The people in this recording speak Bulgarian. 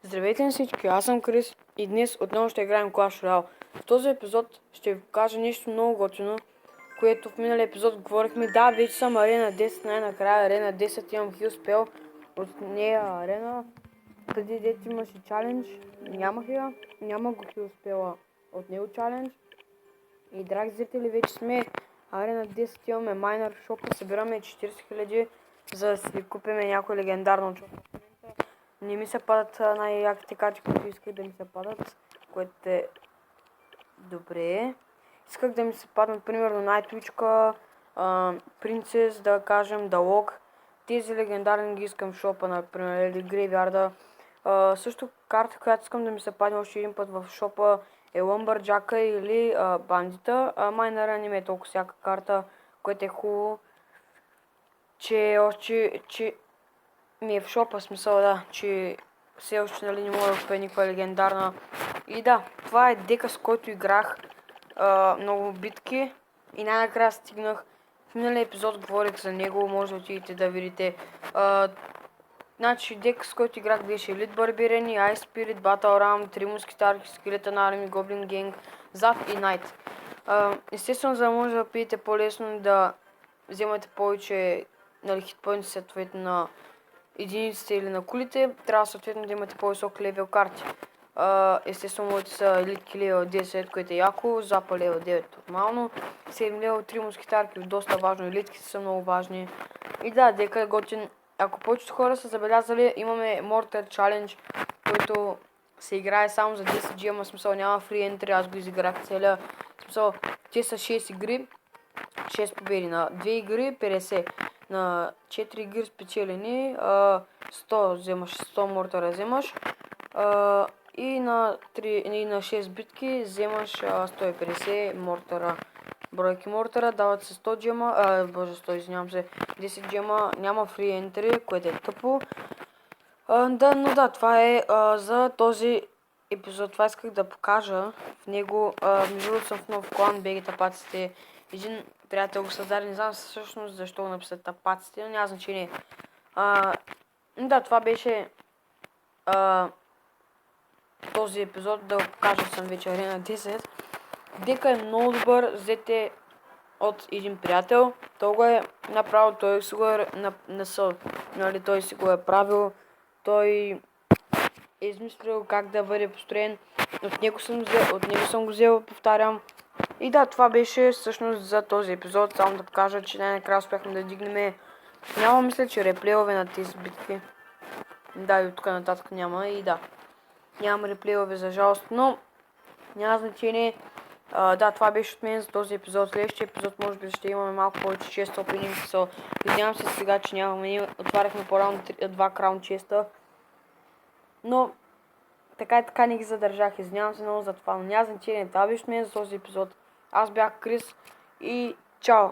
Здравейте на всички, аз съм Крис и днес отново ще играем Clash Royale. В този епизод ще ви покажа нещо много готино, което в миналия епизод говорихме. Да, вече съм арена 10, най-накрая арена 10 имам хил спел от нея арена. Преди дете имаше чалендж, нямах я, няма го хил спела от него чалендж. И драги зрители, вече сме арена 10, имаме майнер в шопа, събираме 40 000, за да си купиме някой легендарно чопа. Не ми се падат най-яките карти, които исках да ми се падат, което е добре. Исках да ми се паднат, примерно, Найтвичка, Принцес, да кажем, Далог. Тези легендарни ги искам в шопа, например, или Грейвярда. Също карта, която искам да ми се падне още един път в шопа е Лъмбърджака или Бандита. Майнера не ми е толкова всяка карта, което е хубаво, че ми е в шопа, смисъл, да, че все още нали не мога да купя никаква легендарна. И да, това е дека, с който играх много битки и най-накрая стигнах. В миналия епизод говорих за него, може да отидете да видите. Значи дека, с който играх беше Elite Barbarian, Ice Spirit, Battle Ram, 3 мускитарки, Skeleton Army, Goblin Gang, Zap и Knight. Естествено, за да може да пиете по-лесно да вземате повече хитпоинти съответно на единиците или на кулите, трябва съответно да имате по-висок левел карти. Естествено, моите са елитки левел 10, което е яко, запа левел 9 нормално, 7 левел 3 мускитарки, доста важно, елитките са много важни. И да, дека е готин. Ако повечето хора са забелязали, имаме Mortar Challenge, който се играе само за 10 GM, смисъл няма free entry, аз го изиграх целия. Смисъл, те са 6 игри, 6 победи, на 2 игри 50, на 4 игри спечелени 100 вземаш, 100 мортара вземаш и на 6 битки вземаш 150 мортара. Бройки мортара дават се 100 джема, 100, извинявам се, 10 джема, няма фри ентри, което е тъпо. Да, но да, това е за този епизод, това исках да покажа. В него, между другото съм в нов клан, BG Тапаците. Един приятел го създаде, не знам всъщност защо го написат Тапаците, но няма значение. Да, това беше този епизод, да покажа, съм вече арена 10. Дека е много добър, взете от един приятел. Той го е направил, той си го е нали, той си го е правил, той е измислил как да бъде построен. От него съм го взел, повтарям. И да, това беше всъщност за този епизод. Само да покажа, че най-накрая успяхме да дигнем. Няма, мисля, че реплеове на тези битки. Да, и от тук нататък няма. И да, нямам реплеове за жалост, но няма значение. Да, това беше от мен за този епизод. Следващия епизод може би ще имаме малко повече честа опенинг. Извинявам се сега, че нямаме. Ние отваряхме по-рано 2 краун честа. Но така и така не ги задържах. Извинявам се много за това. Но няма значение. Това беше от мен за този епизод. Аз бях Крис и чао!